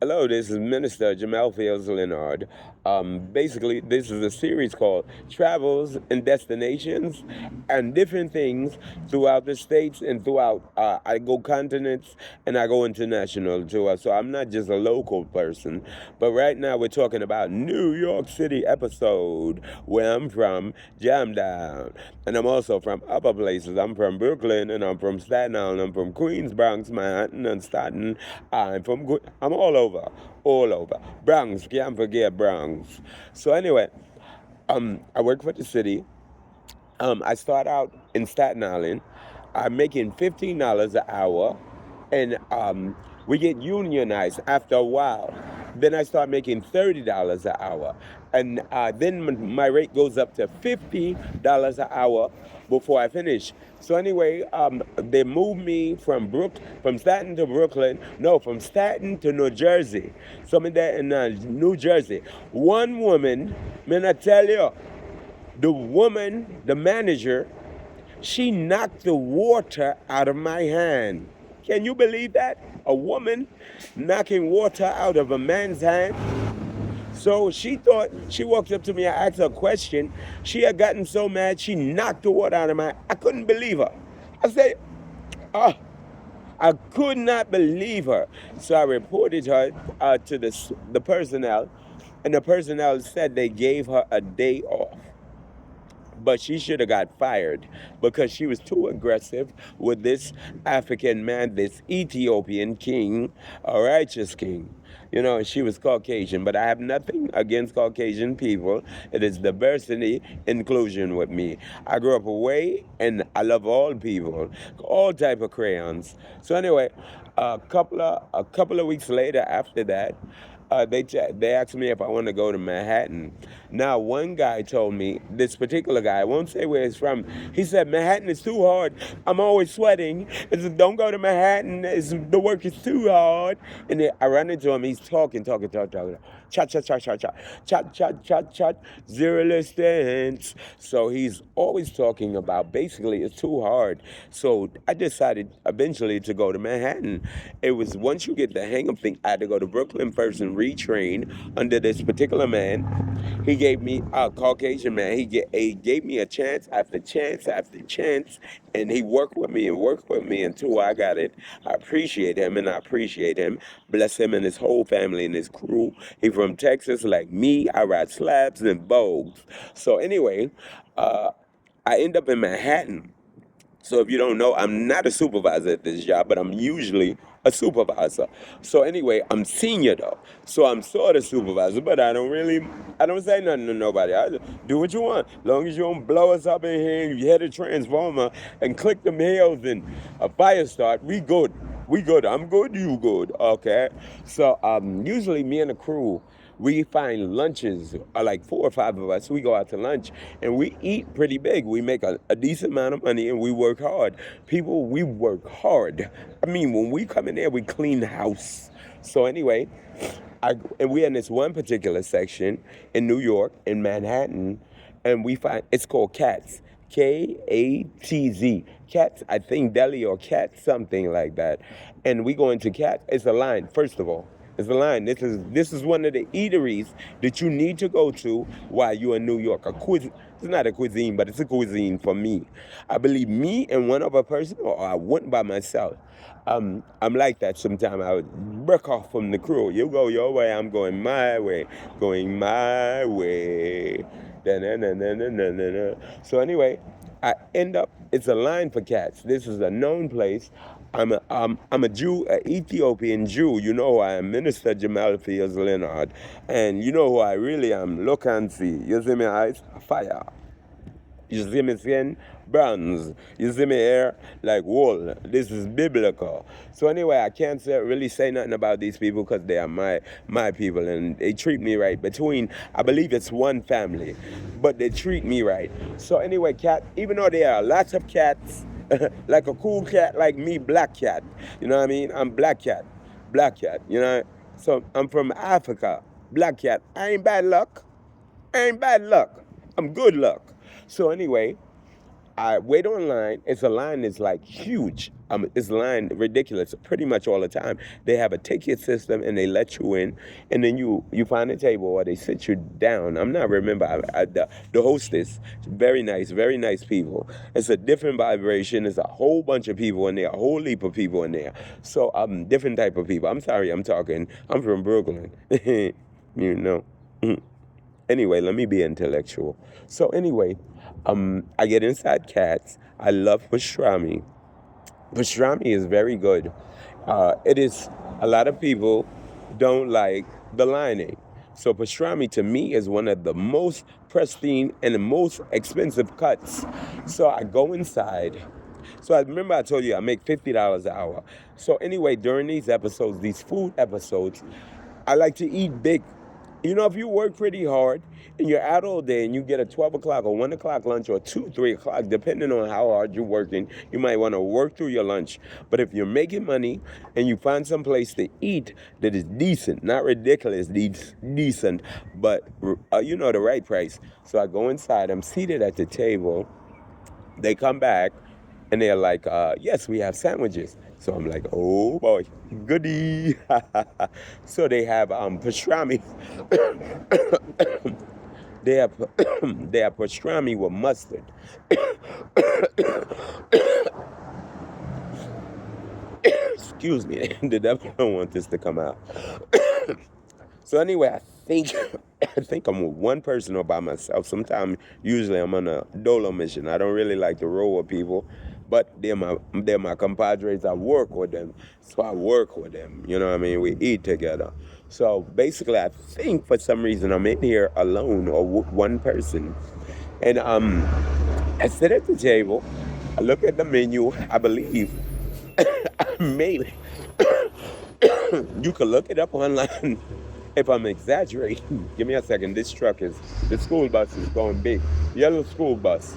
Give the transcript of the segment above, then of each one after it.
Hello, this is Minister MJFL. Basically, this is a series called Travels and Destinations and different things throughout the states and throughout. I go continents and I go international too. So I'm not just a local person. But right now we're talking about New York City episode where I'm from, Jam Down. And I'm also from other places. I'm from Brooklyn and I'm from Staten Island. I'm from Queens, Bronx, Manhattan, and Staten. I'm all over. Bronx, can't forget Bronx. So anyway, I work for the city. I start out in Staten Island. I'm making $15 an hour, and we get unionized after a while. Then I start making $30 an hour, and then my rate goes up to $50 an hour before I finish. So anyway, they moved me from Staten to Brooklyn. No, from Staten to New Jersey. So I'm in there in New Jersey. One woman, man, I tell you, the manager, she knocked the water out of my hand. Can you believe that? A woman knocking water out of a man's hand? So she walked up to me, I asked her a question. She had gotten so mad, she knocked the water out of my hand. I couldn't believe her. I said, oh, I could not believe her. So I reported her to the personnel, and the personnel said they gave her a day off. But she should have got fired because she was too aggressive with this African man, this Ethiopian king, a righteous king. You know, she was Caucasian, but I have nothing against Caucasian people. It is diversity, inclusion with me. I grew up away, and I love all people, all type of crayons. So anyway, a couple of weeks later, after that, they asked me if I want to go to Manhattan. Now, one guy told me, this particular guy, I won't say where he's from, he said, Manhattan is too hard. I'm always sweating. He said, don't go to Manhattan. The work is too hard. And then I run into him. He's talking. Chat, chat, chat, chat, chat. Chat, chat, chat, chat. Zero distance. So he's always talking about basically it's too hard. So I decided eventually to go to Manhattan. It was once you get the hang of things, I had to go to Brooklyn first and retrain under this particular man. He gave me a Caucasian man. He gave me a chance after chance after chance, and he worked with me until I got it. I appreciate him, and I appreciate him. Bless him and his whole family and his crew. He from Texas like me. I ride slabs and bogues. So anyway, I end up in Manhattan. So if you don't know, I'm not a supervisor at this job, but I'm usually a supervisor. So anyway, I'm senior though. So I'm sort of supervisor, but I don't say nothing to nobody. I just do what you want. As long as you don't blow us up in here and you hit a transformer and click them hills and a fire start, we good. We good. I'm good, you good. Okay. So usually me and the crew, we find lunches, like 4 or 5 of us, we go out to lunch and we eat pretty big. We make a decent amount of money and we work hard. People, we work hard. I mean, when we come in there, we clean the house. So anyway, and we're in this one particular section in New York, in Manhattan, and we find, it's called Katz. Katz. Katz, I think deli or Katz, something like that. And we go into Katz. It's a line, first of all. It's a line. This is one of the eateries that you need to go to while you're in New York. It's not a cuisine, but it's a cuisine for me. I believe me and one other person, or I went by myself. I'm like that sometimes. I would break off from the crew. You go your way, I'm going my way. Going my way. Da-na-na-na-na-na-na. So anyway, I end up, it's a line for cats. This is a known place. I'm a Jew, an Ethiopian Jew. You know who I am, Minister MJFL. And you know who I really am, look and see. You see me eyes? Fire. You see me skin? Bronze. You see me hair? Like wool. This is biblical. So anyway, I can't really say nothing about these people because they are my people and they treat me right. I believe it's one family, but they treat me right. So anyway, cat, even though there are lots of cats, like a cool cat like me, black cat. You know what I mean? I'm black cat. Black cat, you know? So I'm from Africa. Black cat. I ain't bad luck. I ain't bad luck. I'm good luck. So anyway, I wait online. It's a line that's like huge. It's lined ridiculous pretty much all the time. They have a ticket system and they let you in, and then you find a table or they sit you down. I'm not remember the hostess. Very nice people. It's a different vibration. It's a whole bunch of people in there, a whole heap of people in there. So different type of people. I'm sorry, I'm from Brooklyn. you know. Anyway, let me be intellectual. So anyway, I get inside cats. I love pastrami. Pastrami is very good. It is, a lot of people don't like the lining. So pastrami to me is one of the most pristine and the most expensive cuts. So I go inside. So I remember I told you I make $50 an hour. So anyway, during these episodes, these food episodes, I like to eat big. You know, if you work pretty hard and you're out all day and you get a 12 o'clock or 1 o'clock lunch or 2, 3 o'clock, depending on how hard you're working, you might want to work through your lunch. But if you're making money and you find some place to eat that is decent, not ridiculous, decent, but you know, the right price. So I go inside, I'm seated at the table. They come back and they're like, yes, we have sandwiches. So I'm like, oh boy, goody. So they have pastrami. they have they have pastrami with mustard. Excuse me, the devil don't want this to come out. So anyway, I think I'm with one person or by myself. Sometimes, usually I'm on a dolo mission. I don't really like to roll with people, but they're my compadres. I work with them, so I work with them. You know what I mean? We eat together. So basically, I think for some reason I'm in here alone or one person, and I sit at the table. I look at the menu. I believe maybe you could look it up online. If I'm exaggerating, give me a second. The school bus is going big. Yellow school bus.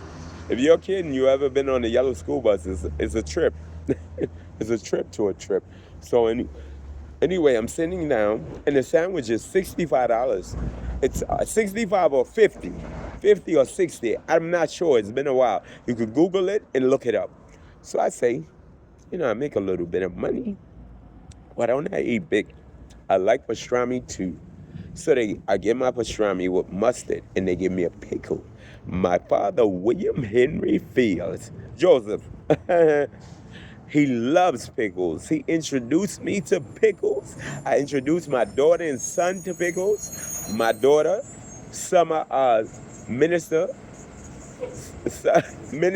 If you're kidding, you ever been on a yellow school bus, it's a trip. It's a trip to a trip. So anyway, I'm sitting down, and the sandwich is $65. It's 65 or 50. 50 or 60. I'm not sure. It's been a while. You could Google it and look it up. So I say, I make a little bit of money. Why don't I eat big? I like pastrami too. So I get my pastrami with mustard and they give me a pickle. My father, William Henry Fields, Joseph, he loves pickles. He introduced me to pickles. I introduced my daughter and son to pickles. My daughter, Summer, minister, give me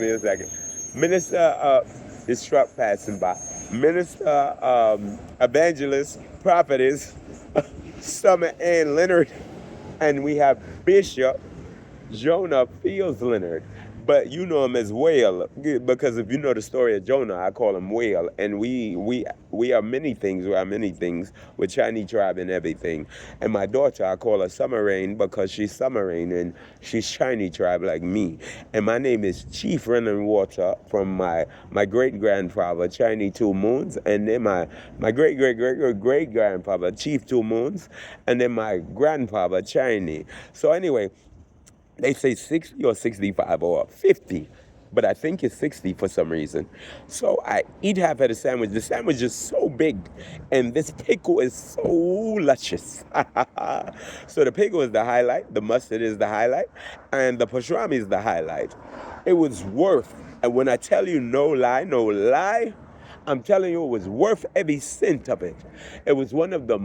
a second. Minister, this truck passing by. Minister, evangelist, prophetess, Summer and Leonard, and we have Bishop Jonah Fields Leonard. But you know him as Whale, because if you know the story of Jonah, I call him Whale. And we are many things. We are many things with Chinese tribe and everything. And my daughter, I call her Summer Rain because she's Summer Rain and she's Chinese tribe like me. And my name is Chief Running Water from my great grandfather, Chinese Two Moons, and then my great grandfather, Chief Two Moons, and then my grandfather, Chinese. So anyway. They say 60 or 65 or 50, but I think it's 60 for some reason. So I eat half of the sandwich. The sandwich is so big, and this pickle is so luscious. So the pickle is the highlight, the mustard is the highlight, and the pastrami is the highlight. It was worth, and when I tell you no lie, I'm telling you it was worth every cent of it. It was one of the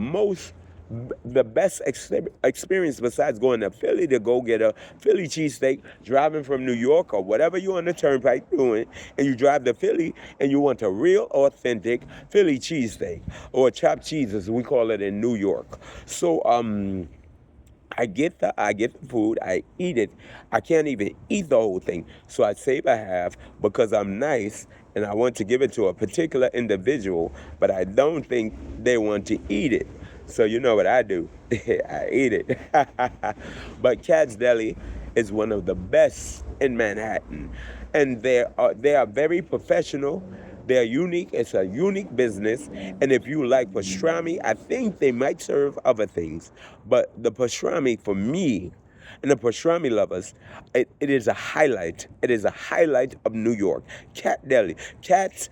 best experience besides going to Philly to go get a Philly cheesesteak, driving from New York or whatever you're on the turnpike doing, and you drive to Philly and you want a real authentic Philly cheesesteak or chopped cheese as we call it in New York. So I get the food, I eat it. I can't even eat the whole thing. So I save a half because I'm nice and I want to give it to a particular individual, but I don't think they want to eat it. So you know what I do? I eat it. But Cat's Deli is one of the best in Manhattan. And they are very professional. They're unique. It's a unique business. And if you like pastrami, I think they might serve other things. But the pastrami, for me, And the pastrami lovers, it is a highlight. It is a highlight of New York. Cat's Deli, Katz.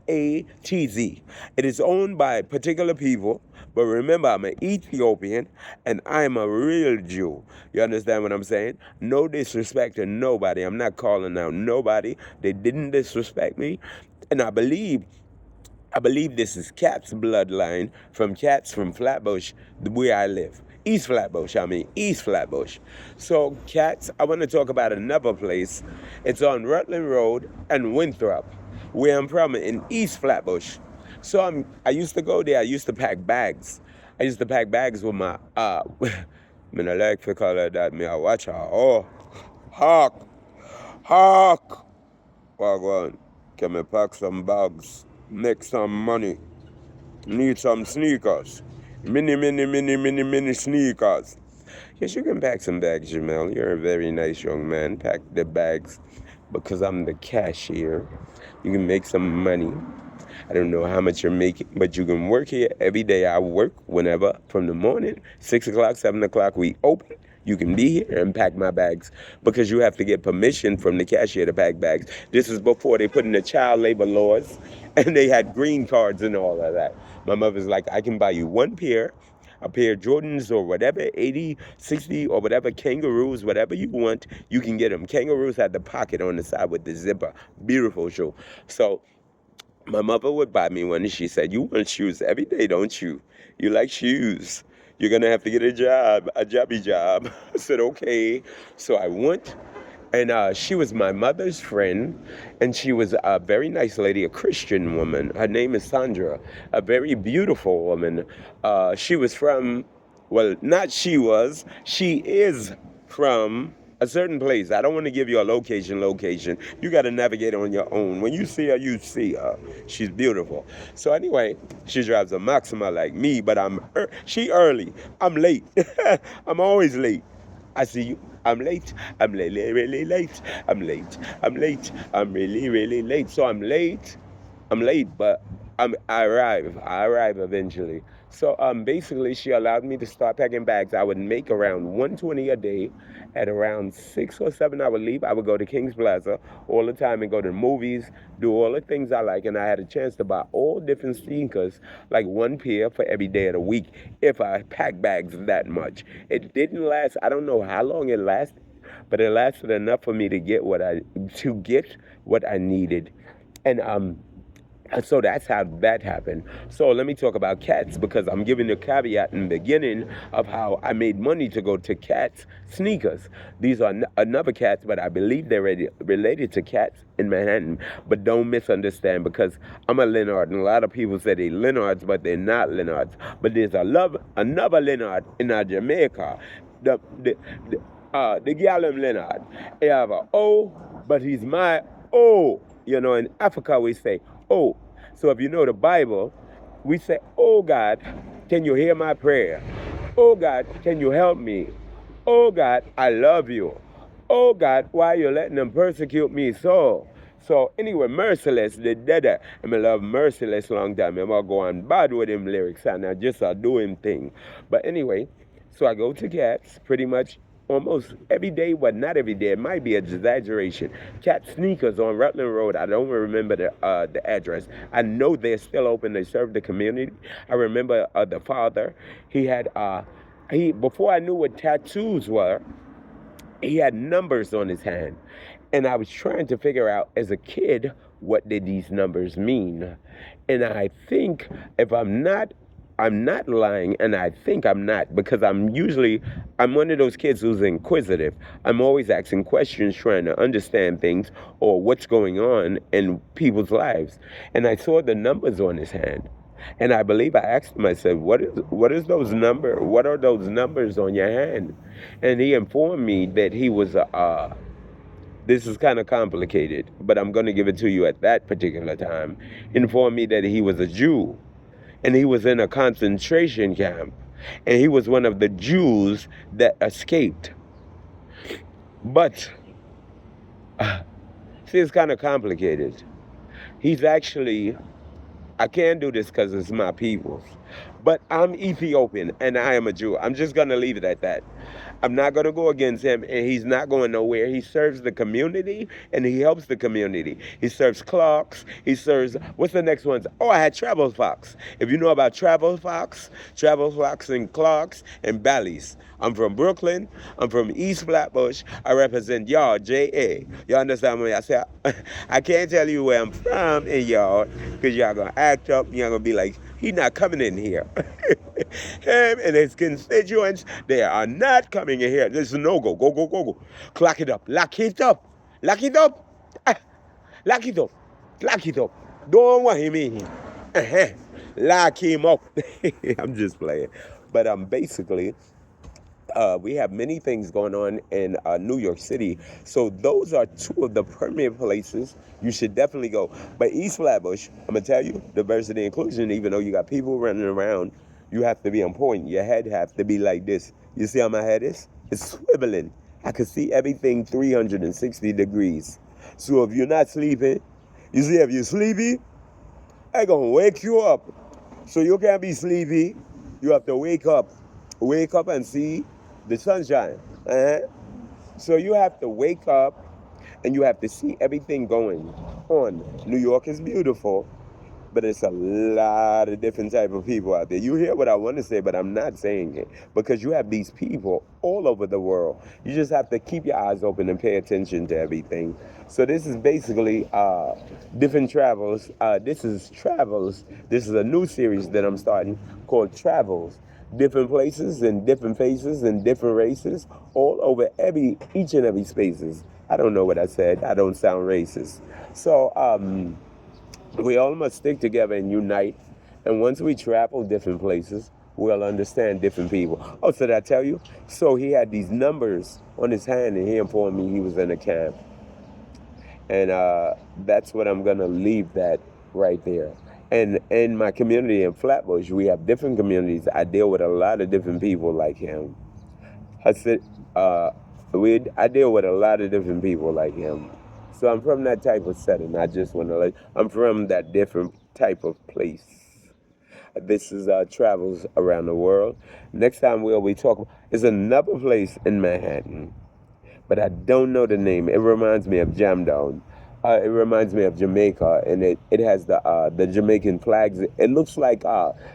It is owned by particular people, but remember, I'm an Ethiopian and I'm a real Jew. You understand what I'm saying? No disrespect to nobody. I'm not calling out nobody. They didn't disrespect me. And I believe this is Cat's bloodline from Cats from Flatbush, where I live. East Flatbush. So Cats, I want to talk about another place. It's on Rutland Road and Winthrop, where I'm from in East Flatbush. So I used to go there. I used to pack bags. I used to pack bags with my, I like to call it that, me I watch her. Oh, hawk. Wagwan, can me pack some bags, make some money, need some sneakers, mini sneakers. Yes, you can pack some bags, Jamel. You're a very nice young man. Pack the bags because I'm the cashier. You can make some money. I don't know how much you're making, but you can work here every day. I work whenever, from the morning, 6 o'clock, 7 o'clock, we open. You can be here and pack my bags because you have to get permission from the cashier to pack bags. This is before they put in the child labor laws and they had green cards and all of that. My mother's like, I can buy you a pair of Jordans or whatever, 80, 60 or whatever, kangaroos, whatever you want, you can get them. Kangaroos had the pocket on the side with the zipper. Beautiful shoe. So my mother would buy me one and she said, you want shoes every day, don't you? You like shoes. You're going to have to get a jobby job. I said, okay. So I went, and she was my mother's friend, and she was a very nice lady, a Christian woman. Her name is Sandra, a very beautiful woman. She is from from a certain place. I don't want to give you a location. You got to navigate on your own. When you see her, you see her. She's beautiful. So anyway, she drives a Maxima like me, but she early. I'm late. I'm always late. I see you. I'm late. I'm really late. I'm late. I'm really late. So I'm late, but I arrive eventually. So basically, she allowed me to start packing bags. I would make around $120 a day. At around 6 or 7, I would leave. I would go to King's Plaza all the time and go to the movies, do all the things I like. And I had a chance to buy all different sneakers, like one pair for every day of the week, if I pack bags that much. It didn't last. I don't know how long it lasted, but it lasted enough for me to get what I needed. And so that's how that happened. So let me talk about Cats, because I'm giving the caveat in the beginning of how I made money to go to Cats sneakers. These are another Cats, but I believe they're related to Cats in Manhattan. But don't misunderstand, because I'm a LENARD, and a lot of people say they're LENARDs, but they're not LENARDs. But there's another LENARD in Jamaica. The Gallum LENARD. He have a O, but he's my O. You know, in Africa we say O. So if you know the Bible, we say, oh God, can you hear my prayer? Oh God, can you help me? Oh God, I love you. Oh God, why you letting them persecute me so? So anyway, Merciless, the deader. I love Merciless long time. I'm going to go on bad with him lyrics and I just do him thing. But anyway, so I go to Cats pretty much almost every day, but not every day. It might be an exaggeration. Cat Sneakers on Rutland Road. I don't remember the address. I know they're still open. They serve the community. I remember the father. He had before I knew what tattoos were, he had numbers on his hand. And I was trying to figure out as a kid, what did these numbers mean? And I think if I'm not lying, and I think I'm not, because I'm one of those kids who's inquisitive. I'm always asking questions, trying to understand things or what's going on in people's lives. And I saw the numbers on his hand. And I believe I asked him, I said, what are those numbers on your hand? And he informed me that he was this is kind of complicated, but I'm going to give it to you at that particular time. He informed me that he was a Jew. And he was in a concentration camp. And he was one of the Jews that escaped. But, see, it's kind of complicated. He's actually, I can't do this because it's my people's. But I'm Ethiopian and I am a Jew. I'm just going to leave it at that. I'm not going to go against him, and he's not going nowhere. He serves the community, and he helps the community. He serves clocks. He serves, what's the next one? Oh, I had Travel Fox. If you know about Travel Fox and clocks and Bally's. I'm from Brooklyn. I'm from East Flatbush. I represent y'all, JA. You understand me? I say, I can't tell you where I'm from in y'all, because y'all going to act up. Y'all going to be like, he not coming in here. Him and his constituents, they are not coming in here. This is a no-go. Go, go, go, go. Clock it up. Lock it up. Lock it up. Ah, lock it up. Lock it up. Don't want him in here. Uh-huh. Lock him up. I'm just playing. But basically, we have many things going on in New York City. So those are two of the premier places you should definitely go. But East Flatbush, I'm going to tell you, diversity and inclusion, even though you got people running around, you have to be on point. Your head has to be like this. You see how my head is? It's swiveling. I can see everything 360 degrees. So if you're not sleeping, you see, if you're sleepy, I'm going to wake you up. So you can't be sleepy. You have to wake up. Wake up and see the sunshine. So you have to wake up and you have to see everything going on. New York is beautiful, but it's a lot of different type of people out there. You hear what I want to say, but I'm not saying it, because you have these people all over the world. You just have to keep your eyes open and pay attention to everything. So this is basically different travels. This is Travels. This is a new series that I'm starting called Travels. Different places and different faces and different races all over each and every spaces. I don't know what I said. I don't sound racist. So we all must stick together and unite. And once we travel different places, we'll understand different people. Oh, so did I tell you? So he had these numbers on his hand, and he informed me he was in a camp. And that's what I'm going to leave that right there. And in my community in Flatbush, we have different communities. I deal with a lot of different people like him. I deal with a lot of different people like him. So I'm from that type of setting. I just want to I'm from that different type of place. This is Travels Around the World. Next time we'll be talking, there's another place in Manhattan, but I don't know the name. It reminds me of Jam Down. It reminds me of Jamaica, and it has the Jamaican flags. It looks like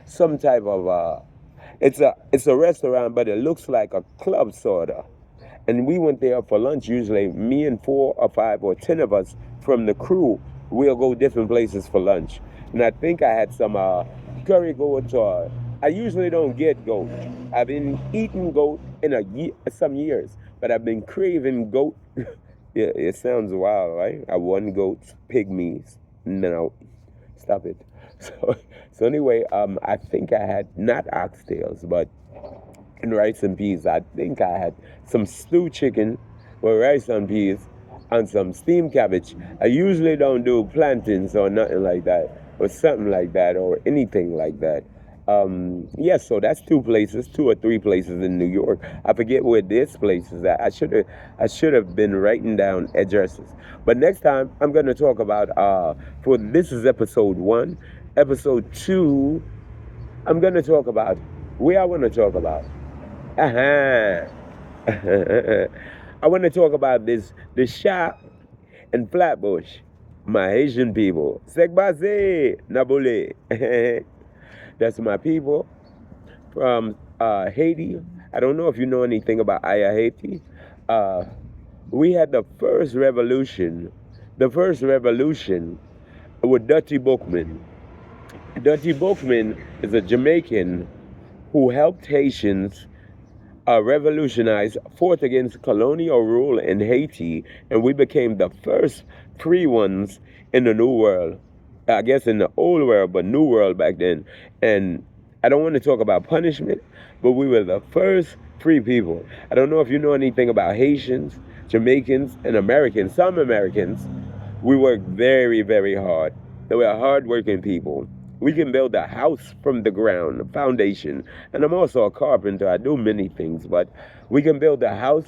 some type of it's a restaurant, but it looks like a club sorta. And we went there for lunch. Usually, me and 4 or 5 or 10 of us from the crew, we'll go different places for lunch. And I think I had some curry goat. I usually don't get goat. I've been eating goat in some years, but I've been craving goat. Yeah, it sounds wild, right? I want goats, pygmies. No, stop it. So anyway, I think I had not oxtails, but in rice and peas. I think I had some stewed chicken with rice and peas and some steamed cabbage. I usually don't do plantains or nothing like that, or something like that, or anything like that. Yes, so that's 2 or 3 places in New York. I forget where this place is at. I should have been writing down addresses. But next time I'm gonna talk about this is episode 1. Episode 2, I'm gonna talk about where I wanna talk about. I want to talk about the shop in Flatbush. My Haitian people. Sekbase Nabole. That's my people from Haiti. I don't know if you know anything about Haiti. We had the first revolution with Dutty Boukman. Dutty Boukman is a Jamaican who helped Haitians fought against colonial rule in Haiti, and we became the first free ones in the New World. I guess in the old world, but New World back then. And I don't want to talk about punishment, but we were the first free people. I don't know if you know anything about Haitians, Jamaicans, and Americans. Some Americans, we work very, very hard. We are hard-working people. We can build a house from the ground, a foundation. And I'm also a carpenter. I do many things, but we can build a house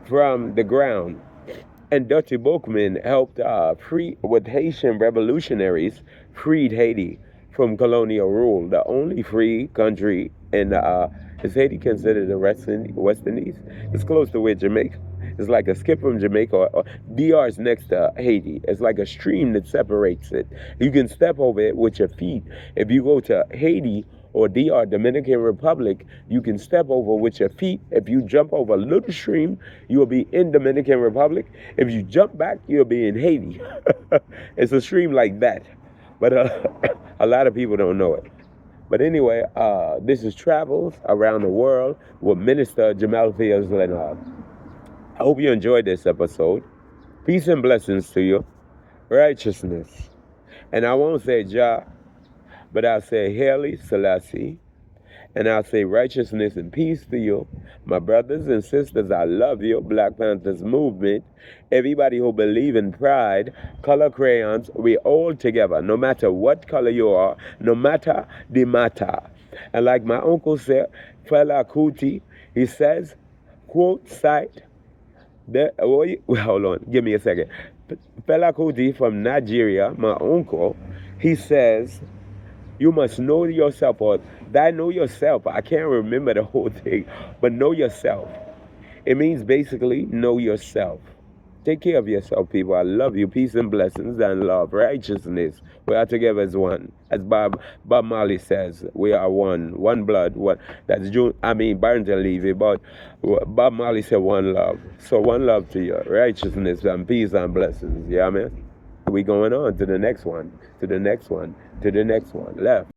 from the ground. And Dutty Boukman helped with Haitian revolutionaries, freed Haiti from colonial rule, the only free country in Is Haiti considered the West Indies? It's close to where Jamaica. It's like a skip from Jamaica. Or DR is next to Haiti. It's like a stream that separates it. You can step over it with your feet. If you go to Haiti or DR, Dominican Republic, you can step over with your feet. If you jump over a little stream, you'll be in Dominican Republic. If you jump back, you'll be in Haiti. It's a stream like that. But a lot of people don't know it. But anyway, this is Travels Around the World with Minister MJFL. I hope you enjoyed this episode. Peace and blessings to you. Righteousness. And I won't say Jah, but I'll say Haile Selassie. And I'll say righteousness and peace to you. My brothers and sisters, I love you. Black Panthers movement. Everybody who believe in pride, color crayons, we all together. No matter what color you are, no matter the matter. And like my uncle said, Fela Kuti, he says, quote, cite, hold on, give me a second. Fela Kuti from Nigeria, my uncle, he says, you must know yourself, or that know yourself. I can't remember the whole thing, but know yourself. It means basically know yourself. Take care of yourself, people. I love you. Peace and blessings and love. Righteousness. We are together as one. As Bob Marley says, we are one. One blood. One. That's Barrington Levy, but Bob Marley said one love. So one love to you. Righteousness and peace and blessings. Yeah, man. We going on to the next one. To the next one. To the next one. Left.